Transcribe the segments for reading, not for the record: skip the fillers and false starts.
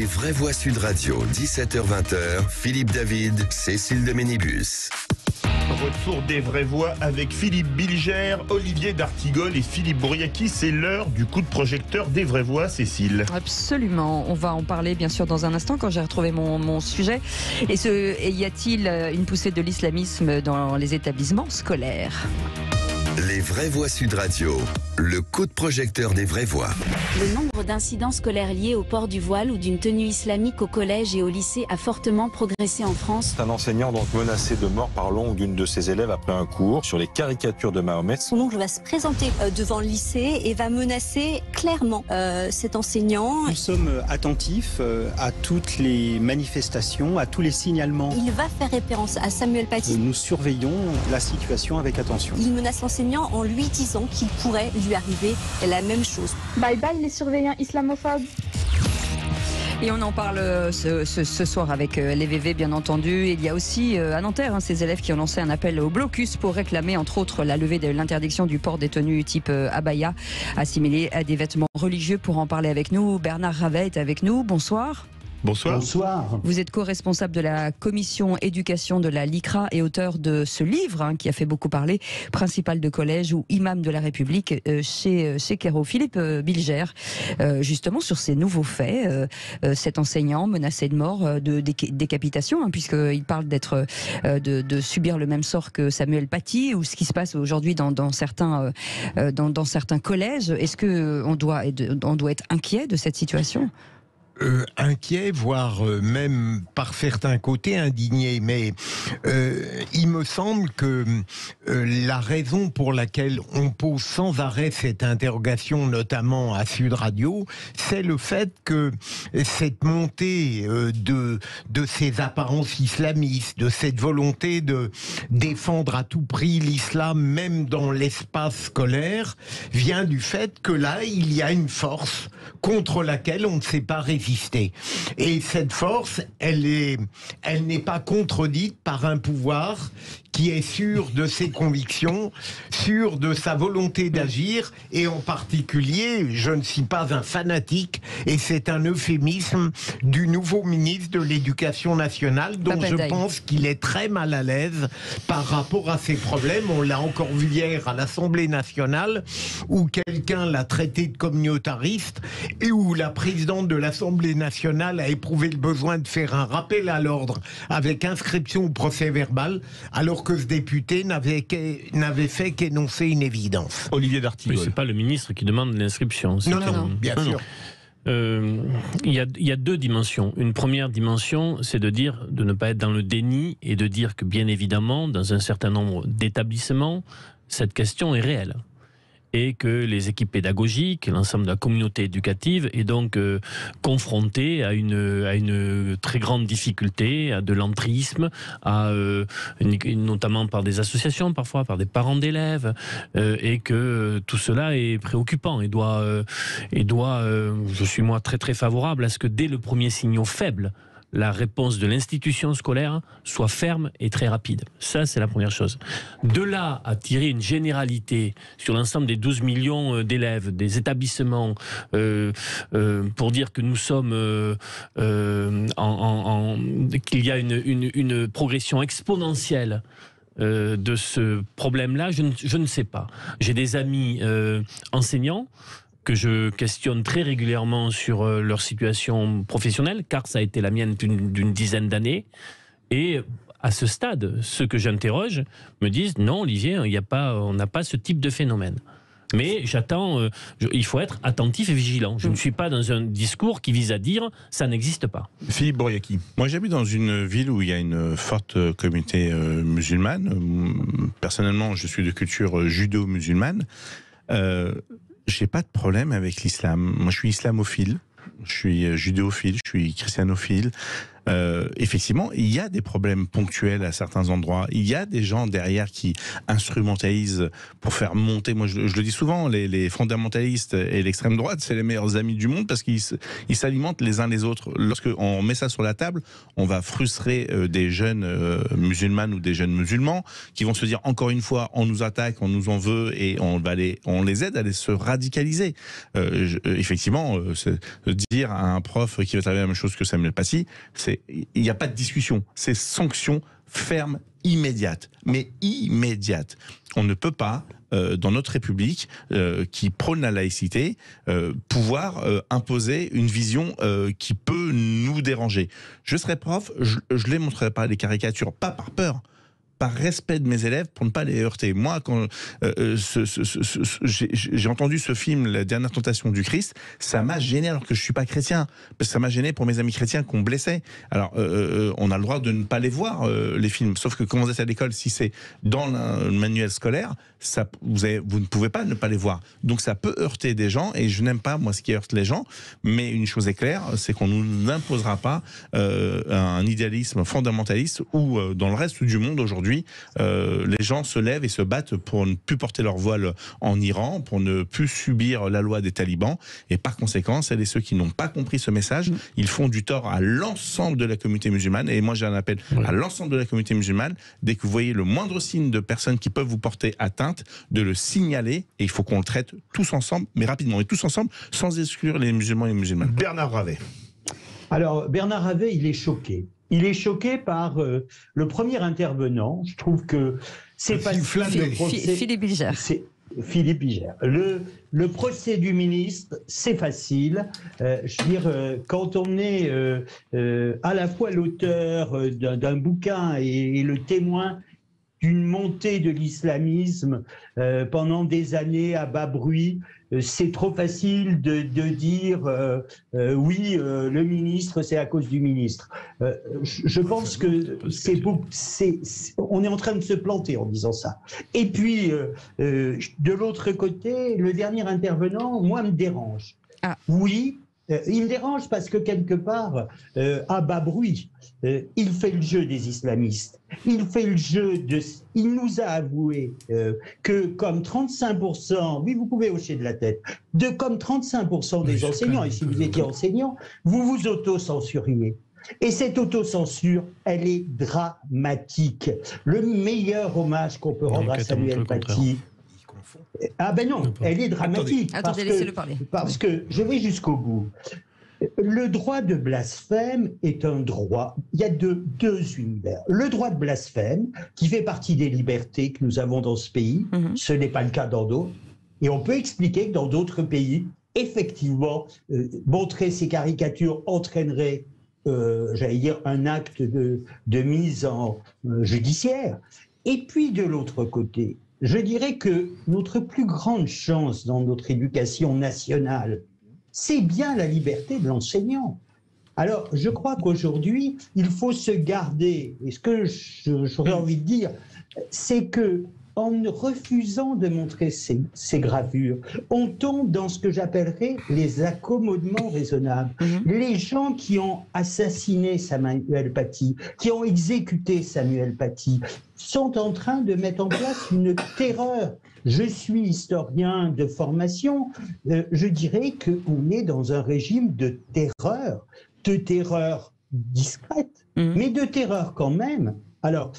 Les vraies voix Sud Radio, 17h-20h, Philippe David, Cécile de Ménibus. Retour des vraies voix avec Philippe Bilger, Olivier d'Artigol et Philippe Bouriaki. C'est l'heure du coup de projecteur des vraies voix, Cécile. Absolument. On va en parler bien sûr dans un instant quand j'ai retrouvé mon sujet. Et y a-t-il une poussée de l'islamisme dans les établissements scolaires ? Les vraies voix Sud Radio, le coup de projecteur des vraies voix. Le nombre d'incidents scolaires liés au port du voile ou d'une tenue islamique au collège et au lycée a fortement progressé en France. Un enseignant donc menacé de mort par l'oncle d'une de ses élèves après un cours sur les caricatures de Mahomet. Son oncle va se présenter devant le lycée et va menacer clairement cet enseignant. Nous sommes attentifs à toutes les manifestations, à tous les signalements. Il va faire référence à Samuel Paty. Nous surveillons la situation avec attention. Il menace l'enseignant en lui disant qu'il pourrait lui arriver la même chose. Bye bye les surveillants islamophobes. Et on en parle ce soir avec les VV, bien entendu. Il y a aussi à Nanterre ces élèves qui ont lancé un appel au blocus pour réclamer, entre autres, la levée de l'interdiction du port des tenues type abaya, assimilées à des vêtements religieux. Pour en parler avec nous, Bernard Ravet est avec nous. Bonsoir. Bonsoir. Bonsoir. Vous êtes co-responsable de la commission éducation de la LICRA et auteur de ce livre qui a fait beaucoup parler, Principal de collège ou imam de la République chez Kero. Philippe Bilger, justement sur ces nouveaux faits, cet enseignant menacé de mort, de décapitation, puisqu'il parle de subir le même sort que Samuel Paty, ou ce qui se passe aujourd'hui dans certains collèges. Est-ce qu'on doit être inquiet de cette situation ? Inquiet, voire même par certains côtés indigné, mais il me semble que la raison pour laquelle on pose sans arrêt cette interrogation, notamment à Sud Radio, c'est le fait que cette montée de ces apparences islamistes, de cette volonté de défendre à tout prix l'islam, même dans l'espace scolaire, vient du fait que là, il y a une force contre laquelle on ne sait pas résister. Et cette force, elle n'est pas contredite par un pouvoir qui est sûr de ses convictions, sûr de sa volonté d'agir, et en particulier, je ne suis pas un fanatique, et c'est un euphémisme du nouveau ministre de l'Éducation nationale, dont je pense qu'il est très mal à l'aise par rapport à ces problèmes. On l'a encore vu hier à l'Assemblée nationale, où quelqu'un l'a traité de communautariste, et où la présidente de l'Assemblée nationale a éprouvé le besoin de faire un rappel à l'ordre avec inscription au procès verbal, alors que ce député n'avait fait qu'énoncer une évidence. Olivier d'Artigol. Oui, c'est pas le ministre qui demande l'inscription. Non, bien sûr. Il y a deux dimensions. Une première dimension, c'est de ne pas être dans le déni et de dire que, bien évidemment, dans un certain nombre d'établissements, cette question est réelle. Et que les équipes pédagogiques, l'ensemble de la communauté éducative est donc confrontée à une très grande difficulté, à de l'entrisme, notamment par des associations, parfois par des parents d'élèves, et que tout cela est préoccupant et doit, je suis moi très très favorable à ce que dès le premier signal faible, la réponse de l'institution scolaire soit ferme et très rapide. Ça, c'est la première chose. De là à tirer une généralité sur l'ensemble des 12 millions d'élèves, des établissements, pour dire que nous sommes qu'il y a une progression exponentielle de ce problème-là, je ne sais pas. J'ai des amis enseignants que je questionne très régulièrement sur leur situation professionnelle, car ça a été la mienne d'une dizaine d'années. Et à ce stade, ceux que j'interroge me disent « Non, Olivier, on n'a pas ce type de phénomène ». Mais j'attends, il faut être attentif et vigilant. Je ne suis pas dans un discours qui vise à dire « ça n'existe pas ». Philippe Bouriaki. Moi, j'habite dans une ville où il y a une forte communauté musulmane. Personnellement, je suis de culture judéo-musulmane. J'ai pas de problème avec l'islam. Moi, je suis islamophile, je suis judéophile, je suis christianophile. effectivement, il y a des problèmes ponctuels à certains endroits. Il y a des gens derrière qui instrumentalisent pour faire monter. Moi, je le dis souvent, les fondamentalistes et l'extrême droite, c'est les meilleurs amis du monde parce qu'ils s'alimentent les uns les autres. Lorsqu'on met ça sur la table, on va frustrer des jeunes musulmanes ou des jeunes musulmans qui vont se dire encore une fois, on nous attaque, on nous en veut et on les aide à se radicaliser. Effectivement, dire à un prof qui va travailler la même chose que Samuel Paty, il n'y a pas de discussion. C'est sanction ferme, immédiate. Mais immédiate. On ne peut pas, dans notre République, qui prône la laïcité, pouvoir imposer une vision qui peut nous déranger. Je serai prof, je les montrerai pas les caricatures, pas par peur, par respect de mes élèves pour ne pas les heurter. Moi, quand j'ai entendu ce film, La dernière tentation du Christ, ça m'a gêné alors que je suis pas chrétien. Parce que ça m'a gêné pour mes amis chrétiens qu'on blessait. Alors, on a le droit de ne pas les voir, les films. Sauf que quand vous êtes à l'école, si c'est dans le manuel scolaire, vous ne pouvez pas ne pas les voir. Donc ça peut heurter des gens, et je n'aime pas, moi, ce qui heurte les gens. Mais une chose est claire, c'est qu'on ne nous imposera pas un idéalisme fondamentaliste où, dans le reste du monde aujourd'hui, les gens se lèvent et se battent pour ne plus porter leur voile en Iran, pour ne plus subir la loi des talibans, et par conséquent, celles et ceux qui n'ont pas compris ce message, ils font du tort à l'ensemble de la communauté musulmane. Et moi, j'ai un appel à l'ensemble de la communauté musulmane: dès que vous voyez le moindre signe de personnes qui peuvent vous porter atteinte, de le signaler, et il faut qu'on le traite tous ensemble, mais rapidement, et tous ensemble, sans exclure les musulmans et les musulmanes. Bernard Ravet. Alors, Bernard Ravet, il est choqué. Il est choqué par le premier intervenant. Je trouve que c'est pas Philippe Bilger. Philippe Bilger. Le procès du ministre, c'est facile. Je veux dire, quand on est à la fois l'auteur d'un bouquin et le témoin d'une montée de l'islamisme pendant des années à bas bruit, c'est trop facile de dire oui, le ministre, c'est à cause du ministre. Je pense que on est en train de se planter en disant ça. Et puis, de l'autre côté, le dernier intervenant, moi, me dérange. Ah. Oui, il me dérange parce que quelque part, à bas bruit, il fait le jeu des islamistes. Il fait le jeu il nous a avoué que comme 35%, oui, vous pouvez hocher de la tête, comme 35% des enseignants, et si vous étiez enseignant, vous vous auto-censuriez. Et cette autocensure, elle est dramatique. Le meilleur hommage qu'on peut rendre à Samuel Paty. Ah ben non, elle est dramatique. Attendez, laissez-le parler. Parce que je vais jusqu'au bout. Le droit de blasphème est un droit. Il y a deux univers. Le droit de blasphème, qui fait partie des libertés que nous avons dans ce pays, ce n'est pas le cas dans d'autres. Et on peut expliquer que dans d'autres pays, effectivement, montrer ces caricatures entraînerait, j'allais dire, un acte de mise en judiciaire. Et puis de l'autre côté, je dirais que notre plus grande chance dans notre éducation nationale, c'est bien la liberté de l'enseignant. Alors, je crois qu'aujourd'hui, il faut se garder. Et ce que j'aurais envie de dire, c'est que en refusant de montrer ces gravures, on tombe dans ce que j'appellerais les accommodements raisonnables. Les gens qui ont assassiné Samuel Paty, qui ont exécuté Samuel Paty, sont en train de mettre en place une terreur. Je suis historien de formation, je dirais qu'on est dans un régime de terreur discrète, mais de terreur quand même. Alors,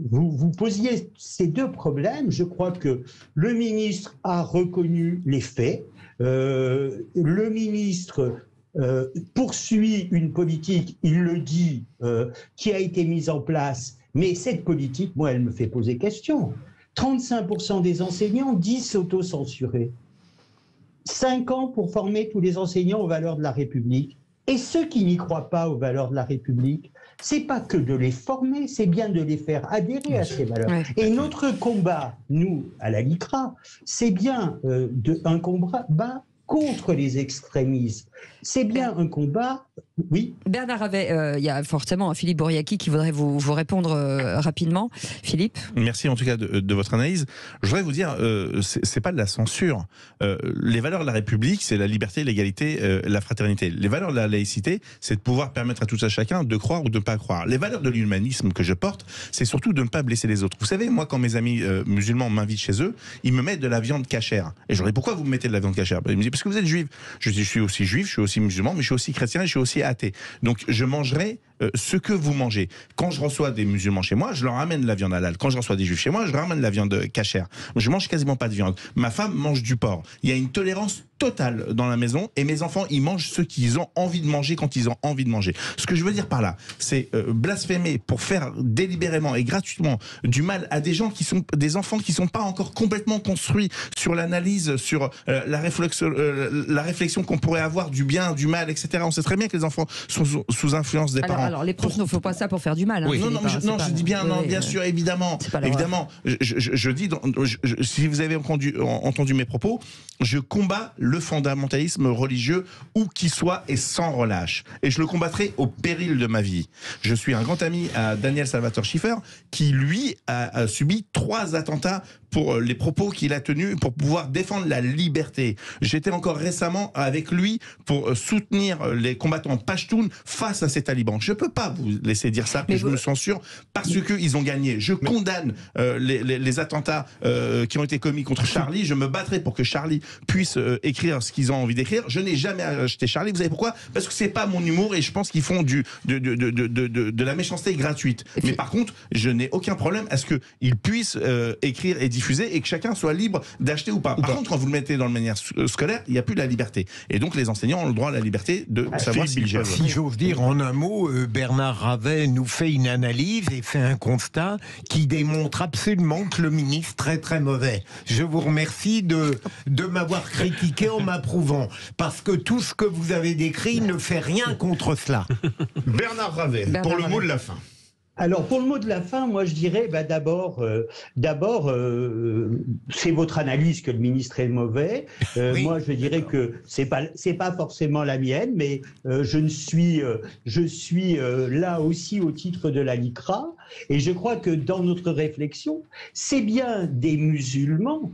vous posiez ces deux problèmes. Je crois que le ministre a reconnu les faits. Le ministre poursuit une politique, il le dit, qui a été mise en place. Mais cette politique, moi, elle me fait poser question. 35% des enseignants disent s'auto-censurer. 5 ans pour former tous les enseignants aux valeurs de la République. Et ceux qui n'y croient pas aux valeurs de la République, c'est pas que de les former, c'est bien de les faire adhérer à ces valeurs. Ouais. Et notre combat, nous, à la LICRA, c'est bien un combat contre les extrémismes. C'est bien un combat, oui. Bernard Ravet, il y a forcément Philippe Bouriaki qui voudrait vous répondre rapidement. Philippe ? Merci en tout cas de votre analyse. Je voudrais vous dire, c'est pas de la censure. Les valeurs de la République, c'est la liberté, l'égalité, la fraternité. Les valeurs de la laïcité, c'est de pouvoir permettre à tout à chacun de croire ou de ne pas croire. Les valeurs de l'humanisme que je porte, c'est surtout de ne pas blesser les autres. Vous savez, moi, quand mes amis musulmans m'invitent chez eux, ils me mettent de la viande cachère. Et je leur dis, pourquoi vous me mettez de la viande cachère ? Ils me disent, parce que vous êtes juif. Je dis, je suis aussi juif, je suis aussi musulman, mais je suis aussi chrétien et je suis aussi athée. Donc, je mangerai ce que vous mangez. Quand je reçois des musulmans chez moi, je leur ramène la viande halal. Quand je reçois des juifs chez moi, je leur ramène la viande cachère. Je mange quasiment pas de viande. Ma femme mange du porc. Il y a une tolérance totale dans la maison et mes enfants, ils mangent ce qu'ils ont envie de manger quand ils ont envie de manger. Ce que je veux dire par là, c'est blasphémer pour faire délibérément et gratuitement du mal à des gens qui sont des enfants qui sont pas encore complètement construits sur l'analyse, sur la réflexion qu'on pourrait avoir du bien, du mal, etc. On sait très bien que les enfants sont sous influence des parents. Alors les profs ne font pas ça pour faire du mal. Hein, oui. Je dis bien, non, bien sûr, évidemment. Évidemment, je dis, si vous avez entendu mes propos, je combats le fondamentalisme religieux où qu'il soit et sans relâche. Et je le combattrai au péril de ma vie. Je suis un grand ami à Daniel Salvatore Schiffer qui, lui, a subi 3 attentats pour les propos qu'il a tenus pour pouvoir défendre la liberté. J'étais encore récemment avec lui pour soutenir les combattants Pashtuns face à ces talibans. Je ne peux pas vous laisser dire ça, que je me censure parce qu'ils ont gagné. Je condamne les attentats qui ont été commis contre Charlie. Je me battrai pour que Charlie puisse écrire ce qu'ils ont envie d'écrire. Je n'ai jamais acheté Charlie. Vous savez pourquoi ? Parce que c'est pas mon humour et je pense qu'ils font de la méchanceté gratuite. Mais par contre, je n'ai aucun problème à ce qu'ils puissent écrire et diffuser et que chacun soit libre d'acheter ou pas. Par contre, quand vous le mettez dans le manière scolaire, il n'y a plus la liberté. Et donc, les enseignants ont le droit à la liberté de savoir s'ils peuvent. Si j'ose dire, en un mot, Bernard Ravet nous fait une analyse et fait un constat qui démontre absolument que le ministre est très mauvais. Je vous remercie de m'avoir critiqué en m'approuvant, parce que tout ce que vous avez décrit ne fait rien contre cela. Bernard Ravet, pour le mot de la fin. Alors, pour le mot de la fin, moi, je dirais, d'abord, c'est votre analyse que le ministre est mauvais. Oui, moi, je dirais que c'est pas forcément la mienne, mais je suis là aussi au titre de la LICRA, et je crois que dans notre réflexion, c'est bien des musulmans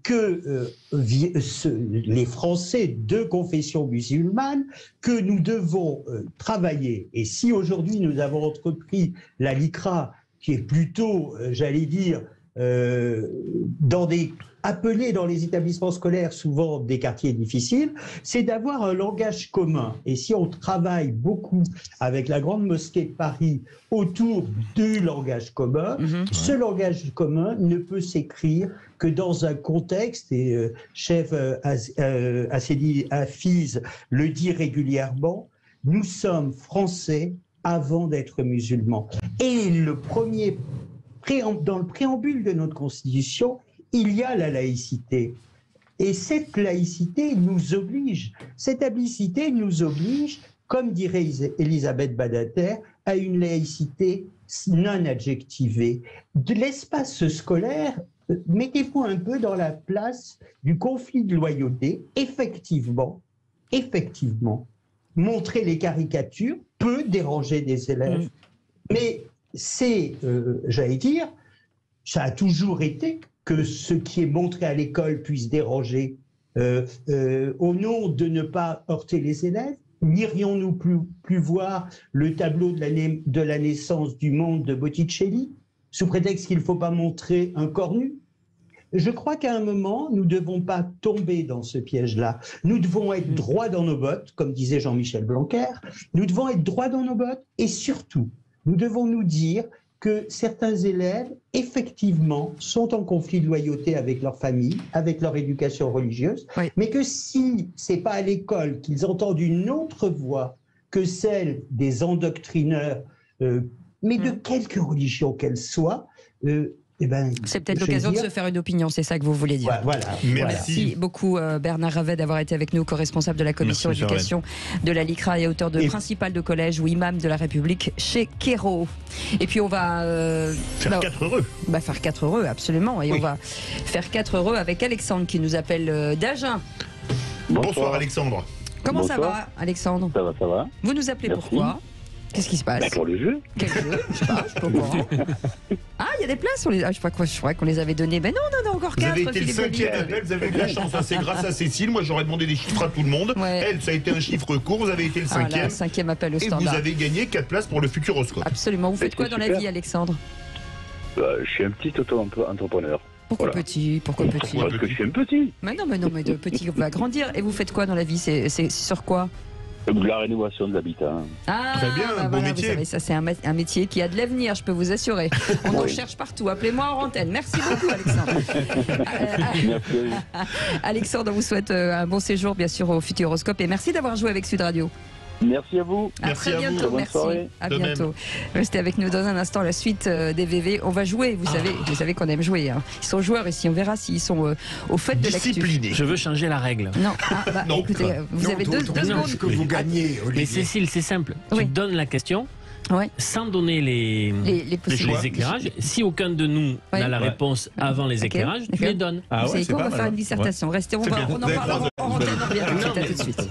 que les Français de confession musulmane que nous devons travailler. Et si aujourd'hui nous avons entrepris la LICRA, qui est plutôt, j'allais dire, appelés dans les établissements scolaires, souvent des quartiers difficiles, c'est d'avoir un langage commun. Et si on travaille beaucoup avec la Grande Mosquée de Paris autour du langage commun, ce langage commun ne peut s'écrire que dans un contexte, et chef Assedi Hafiz le dit régulièrement, nous sommes français avant d'être musulmans. Et dans le préambule de notre Constitution, il y a la laïcité. Et cette laïcité nous oblige, comme dirait Elisabeth Badinter, à une laïcité non adjectivée. De l'espace scolaire, mettez-vous un peu dans la place du conflit de loyauté. Effectivement, montrer les caricatures peut déranger des élèves. Mais c'est, j'allais dire, ça a toujours été que ce qui est montré à l'école puisse déranger. Au nom de ne pas heurter les élèves, n'irions-nous plus voir le tableau de la naissance du monde de Botticelli, sous prétexte qu'il ne faut pas montrer un corps nu? Je crois qu'à un moment, nous ne devons pas tomber dans ce piège-là. Nous devons être droits dans nos bottes, comme disait Jean-Michel Blanquer. Nous devons être droits dans nos bottes et surtout, nous devons nous dire que certains élèves, effectivement, sont en conflit de loyauté avec leur famille, avec leur éducation religieuse, mais que si ce n'est pas à l'école qu'ils entendent une autre voix que celle des endoctrineurs, mais de quelque religion qu'elle soit, c'est peut-être l'occasion de se faire une opinion, c'est ça que vous voulez dire. Voilà. Merci beaucoup Bernard Ravet d'avoir été avec nous, co-responsable de la commission éducation de la LICRA et auteur de principal de collège ou imam de la République chez Kero. Et puis on va faire 4 heureux. Faire 4 heureux, absolument. Et on va faire 4 heureux avec Alexandre qui nous appelle d'Agen. Bonsoir Alexandre. Comment ça va, Alexandre? Ça va. Vous nous appelez Merci. pourquoi? Qu'est-ce qui se passe? Pour le jeu. Quel jeu? Je sais pas, je suis pas au courant. Ah, il y a des places, je crois qu'on les avait données. Mais non, on a encore Vous 4. avez été le 5e appel, vous avez eu de la chance, c'est grâce à Cécile. Moi j'aurais demandé des chiffres à tout le monde. Ouais. Elle, ça a été un chiffre court, vous avez été le 5e. Ah, 5e appel au Et standard. vous avez gagné 4 places pour le Futuroscope. Absolument. Vous faites quoi dans la vie, Alexandre? Je suis un petit auto-entrepreneur. Pourquoi Voilà. petit? Parce que je suis un petit. Mais non, de petit, on va grandir. Et vous faites quoi dans la vie? C'est sur quoi? De la rénovation de l'habitat. Ah, Très bien, bon voilà, métier. Vous savez, ça c'est un métier qui a de l'avenir, je peux vous assurer. On en cherche partout. Appelez-moi en antenne. Merci beaucoup, Alexandre. Alexandre, on vous souhaite un bon séjour, bien sûr, au Futuroscope. Et merci d'avoir joué avec Sud Radio. Merci à vous. À Merci très à vous. bientôt. Bonne Merci. soirée. À De bientôt. Restez avec nous dans un instant. La suite des VV. On va jouer. Vous savez qu'on aime jouer. Hein. Ils sont joueurs ici. On verra s'ils sont au fait de l'actu. Discipliné. Je veux changer la règle. Non. Non. Écoutez, vous avez deux secondes. Ce que vous gagnez, Mais Olivier. Cécile, c'est simple. Oui. Tu donnes la question Ouais. sans donner Les les éclairages. Si aucun de nous Ouais. n'a la réponse avant les Ok, éclairages, tu d'accord. les donnes. Ah vous ouais, savez c'est quoi, on pas va mal, faire hein. une dissertation. Restez, on C'est en bien. parlera en antenne. On revient tout de suite. À tout de suite.